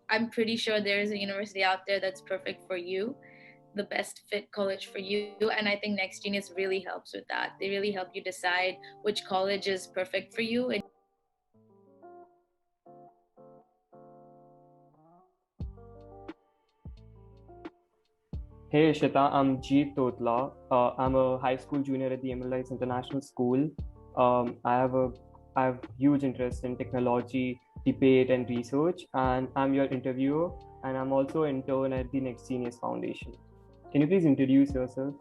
I'm pretty sure there is a university out there that's perfect for you, the best fit college for you. And I think Next Genius really helps with that. They really help you decide which college is perfect for you. And Hey Ishita, I'm Jeet Totla. I'm a high school junior at the Emirates International School. I have huge interest in technology, debate, and research, and I'm your interviewer. And I'm also an intern at the Next Genius Foundation. Can you please introduce yourself?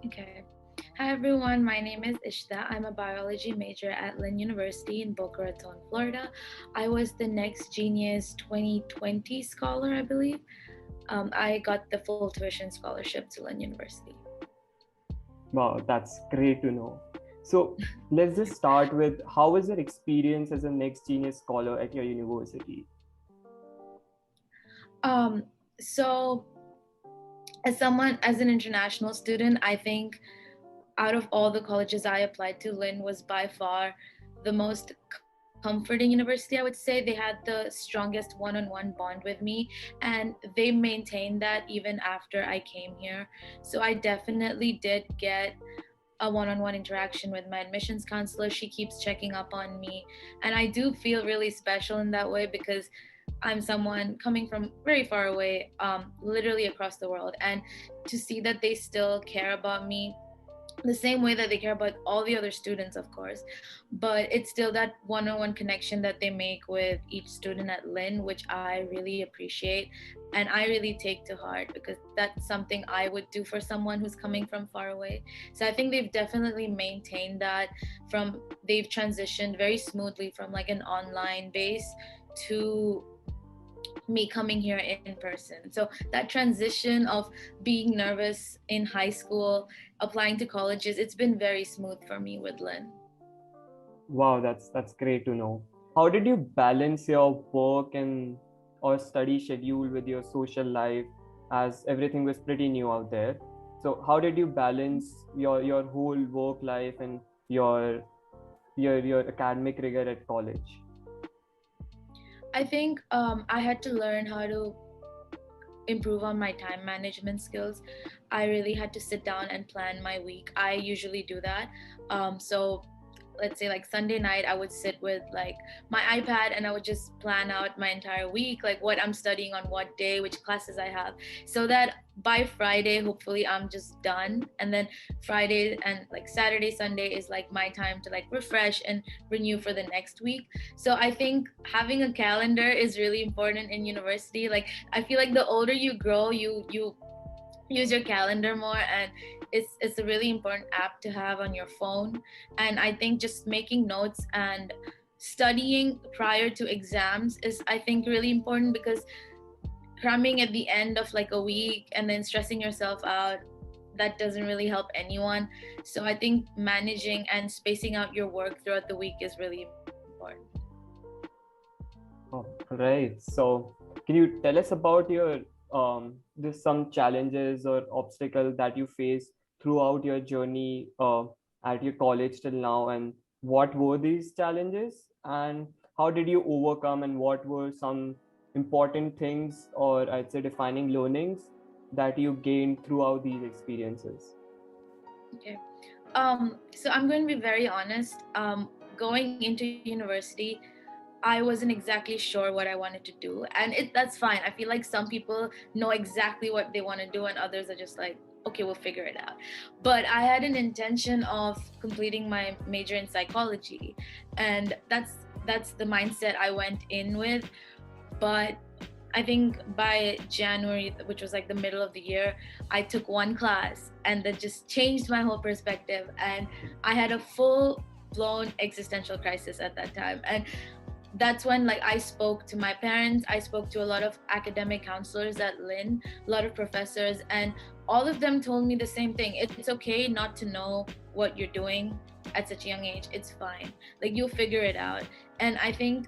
okay. Hi everyone, my name is Ishita. I'm a biology major at Lynn University in Boca Raton, Florida. I was the Next Genius 2020 scholar, I believe. I got the full tuition scholarship to Lynn University. Wow, that's great to know. So let's just start with how was your experience as a Next Genius scholar at your university? Um, so as an international student, I think out of all the colleges I applied to, Lynn was by far the most comforting university. I would say they had the strongest one-on-one bond with me, and they maintained that even after I came here. So I definitely did get a one-on-one interaction with my admissions counselor. She keeps checking up on me, and I do feel really special in that way because I'm someone coming from very far away, literally across the world, and to see that they still care about me the same way that they care about all the other students, of course, but it's still that one-on-one connection that they make with each student at Lynn, which I really appreciate and I really take to heart, because that's something I would do for someone who's coming from far away. So I think they've definitely maintained that. They've transitioned very smoothly from like an online base to me coming here in person. So that transition of being nervous in high school, applying to colleges, it's been very smooth for me with Lynn. Wow, that's great to know. How did you balance your work and or study schedule with your social life, as everything was pretty new out there? So how did you balance your whole work life and your your academic rigor at college? I think I had to learn how to improve on my time management skills. I really had to sit down and plan my week. I usually do that. So let's say like Sunday night, I would sit with like my iPad and I would just plan out my entire week, like what I'm studying on what day, which classes I have, so that by Friday, hopefully I'm just done. And then Friday and like Saturday, Sunday is like my time to like refresh and renew for the next week. So I think having a calendar is really important in university. Like I feel like the older you grow, you use your calendar more, and it's a really important app to have on your phone. And I think just making notes and studying prior to exams is, I think, really important, because cramming at the end of like a week and then stressing yourself out, that doesn't really help anyone. So I think managing and spacing out your work throughout the week is really important. Oh, right. So can you tell us about your there's some challenges or obstacles that you face throughout your journey at your college till now, and what were these challenges and how did you overcome, and what were some important things, or I'd say defining learnings, that you gained throughout these experiences? Okay. So I'm going to be very honest. Going into university, I wasn't exactly sure what I wanted to do, and that's fine. I feel like some people know exactly what they want to do, and others are just like, okay, we'll figure it out. But I had an intention of completing my major in psychology, and that's the mindset I went in with. But I think by January, which was like the middle of the year, I took one class and that just changed my whole perspective. And I had a full blown existential crisis at that time. And that's when like I spoke to my parents, I spoke to a lot of academic counselors at Lynn, a lot of professors, and all of them told me the same thing. It's okay not to know what you're doing at such a young age. It's fine. Like you'll figure it out. And I think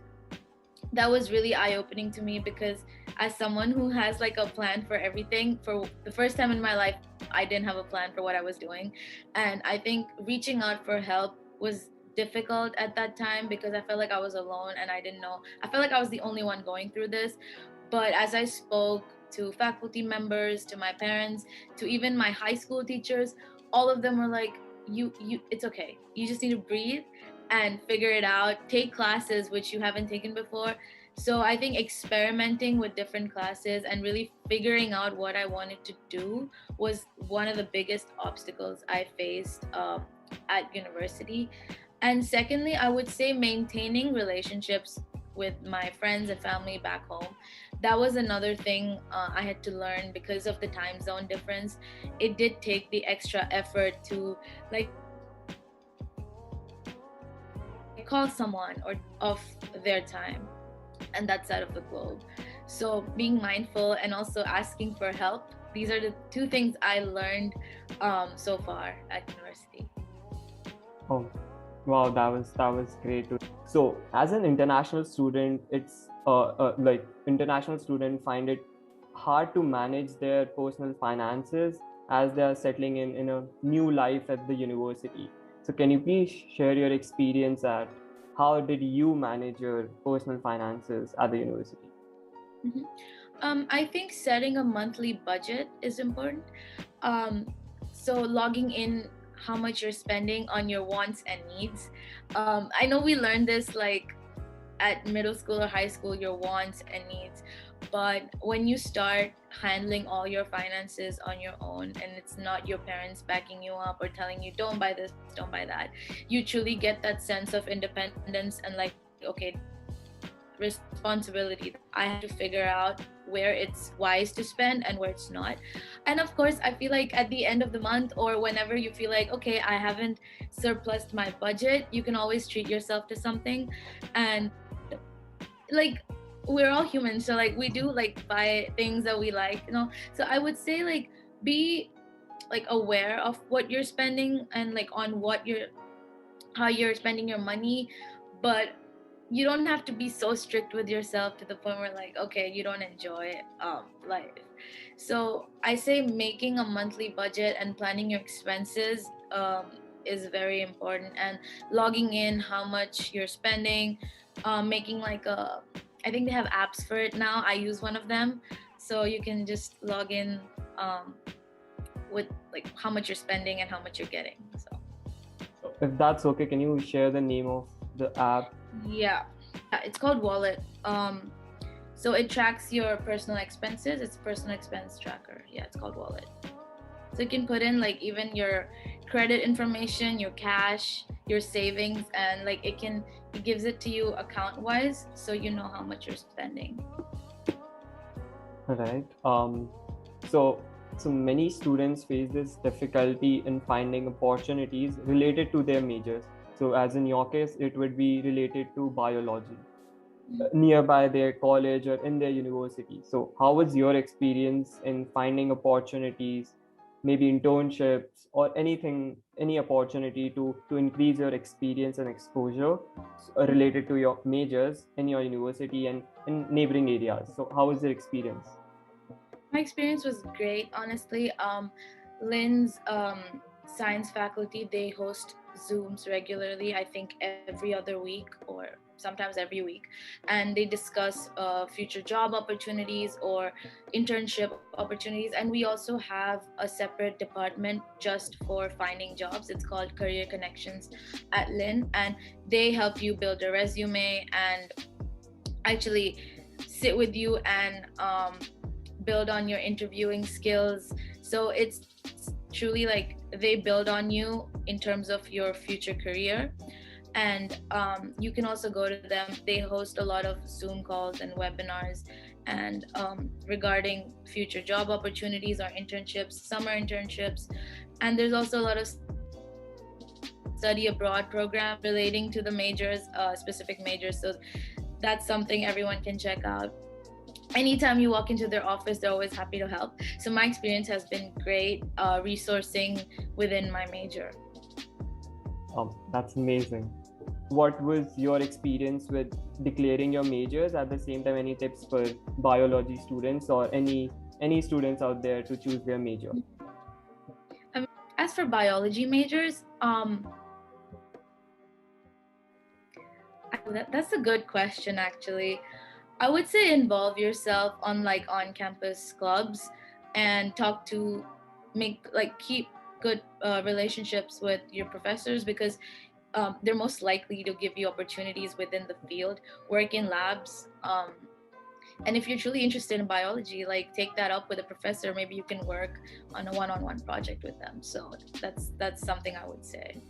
that was really eye-opening to me, because as someone who has like a plan for everything, for the first time in my life I didn't have a plan for what I was doing. And I think reaching out for help was difficult at that time, because I felt like I was alone and I didn't know, I felt like I was the only one going through this. But as I spoke to faculty members, to my parents, to even my high school teachers, all of them were like, you it's okay. You just need to breathe and figure it out. Take classes which you haven't taken before. So I think experimenting with different classes and really figuring out what I wanted to do was one of the biggest obstacles I faced at university. And secondly, I would say maintaining relationships with my friends and family back home. That was another thing I had to learn because of the time zone difference. It did take the extra effort to like call someone or of their time and that side of the globe. So being mindful and also asking for help. These are the two things I learned so far at university. Oh, wow, that was great. So, as an international student, it's like international students find it hard to manage their personal finances as they are settling in a new life at the university. So, can you please share your experience at how did you manage your personal finances at the university? Mhm. I think setting a monthly budget is important. Um, so logging in how much you're spending on your wants and needs. I know we learned this like at middle school or high school, your wants and needs. But when you start handling all your finances on your own and it's not your parents backing you up or telling you, don't buy this, don't buy that, you truly get that sense of independence and like, okay, responsibility. I have to figure out where it's wise to spend and where it's not. And of course, I feel like at the end of the month or whenever you feel like, okay, I haven't surplused my budget, you can always treat yourself to something. And like, we're all humans, so like we do like buy things that we like, you know. So I would say like be like aware of what you're spending and like on what you're how you're spending your money, but you don't have to be so strict with yourself to the point where like okay you don't enjoy life. So I say making a monthly budget and planning your expenses is very important, and logging in how much you're spending, making like a, I think they have apps for it now. I use one of them, so you can just log in um, with like how much you're spending and how much you're getting. So If that's okay, can you share the name of the app? yeah, it's called Wallet. So it tracks your personal expenses. It's personal expense tracker. Yeah, it's called Wallet. So you can put in like even your credit information, your cash, your savings, and like it gives it to you account wise, so you know how much you're spending. Right. So so many students face this difficulty in finding opportunities related to their majors. So as in your case, it would be related to biology nearby their college or in their university. So how was your experience in finding opportunities, maybe internships or anything, any opportunity to increase your experience and exposure related to your majors in your university and in neighboring areas? So how was your experience? My experience was great, honestly. Lynn's science faculty, they host Zooms regularly, I think every other week or sometimes every week. And they discuss future job opportunities or internship opportunities. And we also have a separate department just for finding jobs. It's called Career Connections at Lynn. And they help you build a resume and actually sit with you and build on your interviewing skills. So it's truly like they build on you in terms of your future career. And you can also go to them. They host a lot of Zoom calls and webinars and regarding future job opportunities or internships, summer internships. And there's also a lot of study abroad program relating to the majors, specific majors. So that's something everyone can check out. Anytime you walk into their office, they're always happy to help. So my experience has been great resourcing within my major. That's amazing. What was your experience with declaring your majors? At the same time, any tips for biology students or any students out there to choose their major? As for biology majors, that's a good question actually. I would say involve yourself on like on campus clubs and talk to make like keep good relationships with your professors because they're most likely to give you opportunities within the field, work in labs. And if you're truly interested in biology, like take that up with a professor. Maybe you can work on a one-on-one project with them. So that's something I would say.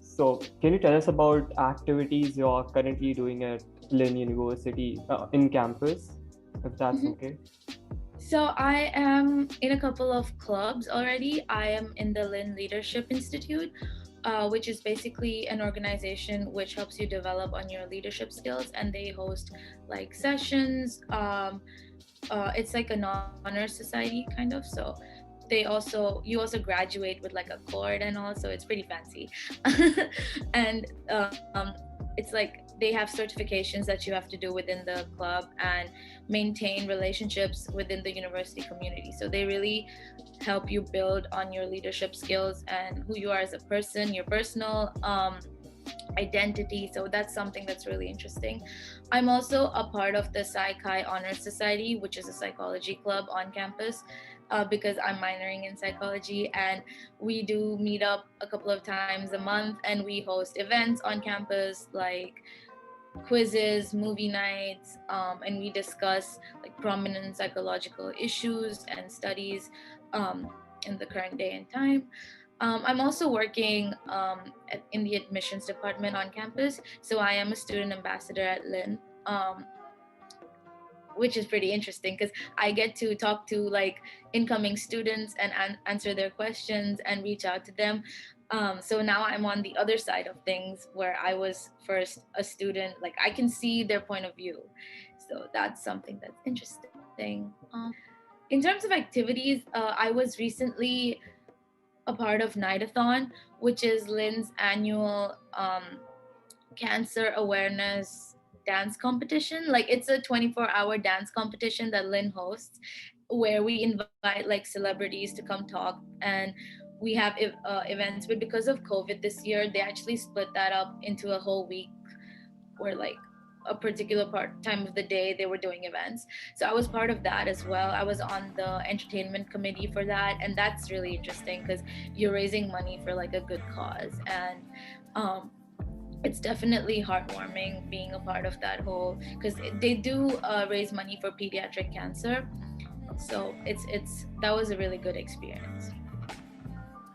So, can you tell us about activities you are currently doing at Lynn University in campus, if that's Mhm. okay? So I am in a couple of clubs already. I am in the Lynn Leadership Institute, which is basically an organization which helps you develop on your leadership skills, and they host like sessions. It's like an honor society kind of. So you also graduate with like a cord and all, so it's pretty fancy. And it's like they have certifications that you have to do within the club and maintain relationships within the university community. So they really help you build on your leadership skills and who you are as a person, your personal identity. So that's something that's really interesting. I'm also a part of the Psy-Chi Honor Society, which is a psychology club on campus. Because I'm minoring in psychology, and we do meet up a couple of times a month, and we host events on campus like quizzes, movie nights, and we discuss like prominent psychological issues and studies in the current day and time. I'm also working in the admissions department on campus, so I am a student ambassador at Lynn. Which is pretty interesting because I get to talk to like incoming students and answer their questions and reach out to them. So now I'm on the other side of things where I was first a student. Like I can see their point of view. So that's something that's interesting. In terms of activities, I was recently a part of Nightathon, which is Lynn's annual cancer awareness dance competition. Like it's a 24-hour dance competition that Lynn hosts, where we invite like celebrities to come talk, and we have events. But because of COVID this year, they actually split that up into a whole week where like a particular part time of the day they were doing events. So I was part of that as well. I was on the entertainment committee for that, and that's really interesting because you're raising money for like a good cause. And um, it's definitely heartwarming being a part of that whole, because they do raise money for pediatric cancer. So it's that was a really good experience.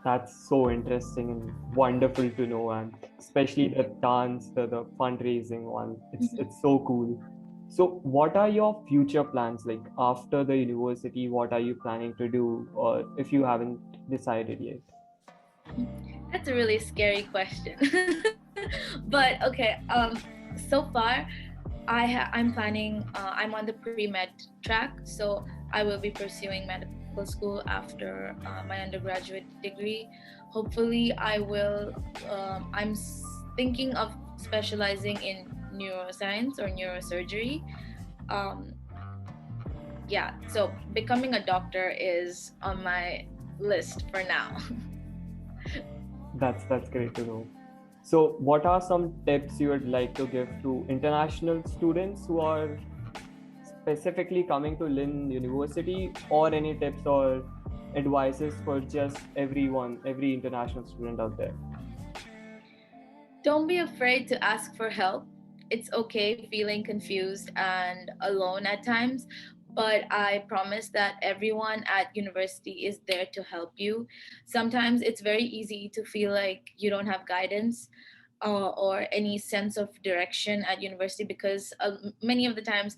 That's so interesting and wonderful to know, and especially the dance, the fundraising one. It's so cool. So, what are your future plans like after the university? What are you planning to do, or if you haven't decided yet? That's a really scary question. But okay, so far I'm planning. I'm on the pre-med track, so I will be pursuing medical school after my undergraduate degree. Hopefully, I will. Thinking of specializing in neuroscience or neurosurgery. Um, yeah, so becoming a doctor is on my list for now. That's great to know. So, what are some tips you would like to give to international students who are specifically coming to Lynn University, or any tips or advices for just everyone, every international student out there? Don't be afraid to ask for help. It's okay feeling confused and alone at times, but I promise that everyone at university is there to help you. Sometimes it's very easy to feel like you don't have guidance or any sense of direction at university because many of the times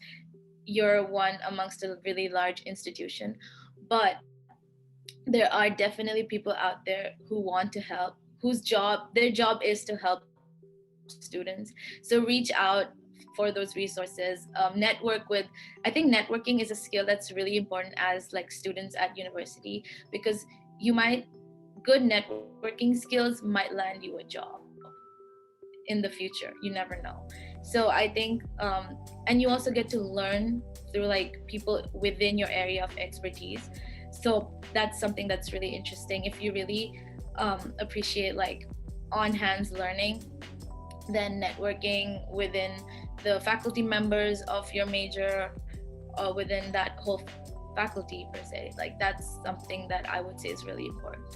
you're one amongst a really large institution. But there are definitely people out there who want to help, their job is to help students. So reach out for those resources. Network with, I think networking is a skill that's really important as like students at university, because you might, good networking skills might land you a job in the future. You never know. So I think and you also get to learn through like people within your area of expertise. So that's something that's really interesting. If you really appreciate like on hands learning, then networking within the faculty members of your major within that whole faculty per se. Like that's something that I would say is really important.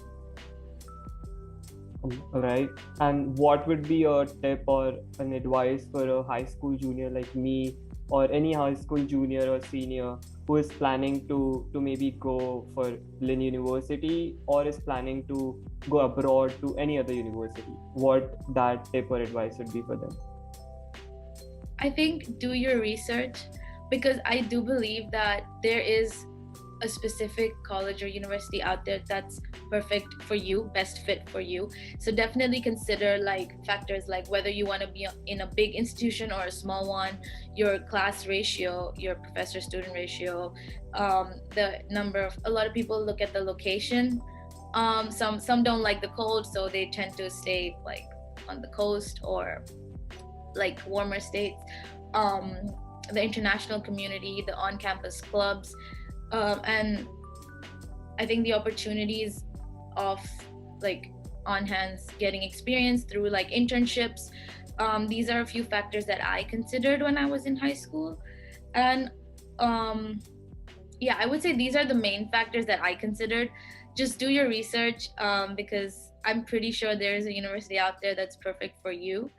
Right. And what would be a tip or an advice for a high school junior like me, or any high school junior or senior who is planning to maybe go for Lynn University or is planning to go abroad to any other university? What that tip or advice would be for them? I think do your research, because I do believe that there is a specific college or university out there that's perfect for you, best fit for you. So definitely consider like factors like whether you want to be in a big institution or a small one, your class ratio, your professor student ratio, the number of, a lot of people look at the location. Some don't like the cold, so they tend to stay like on the coast or like warmer states. The international community, the on-campus clubs, and I think the opportunities of like on hands getting experience through like internships. These are a few factors that I considered when I was in high school. And yeah, I would say these are the main factors that I considered. Just do your research, because I'm pretty sure there is a university out there that's perfect for you,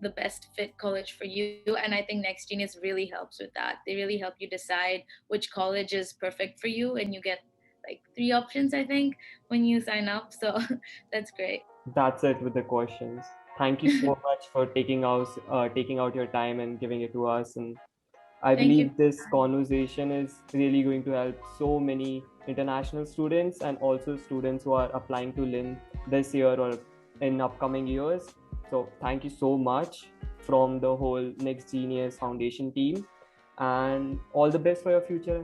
the best fit college for you. And I think Next Genius really helps with that. They really help you decide which college is perfect for you, and you get like 3 options, I think, when you sign up. So that's great. That's it with the questions. Thank you so much for taking out your time and giving it to us. And I Thank you. believe this conversation is really going to help so many international students and also students who are applying to Lynn this year or in upcoming years. So thank you so much from the whole Next Genius Foundation team, and all the best for your future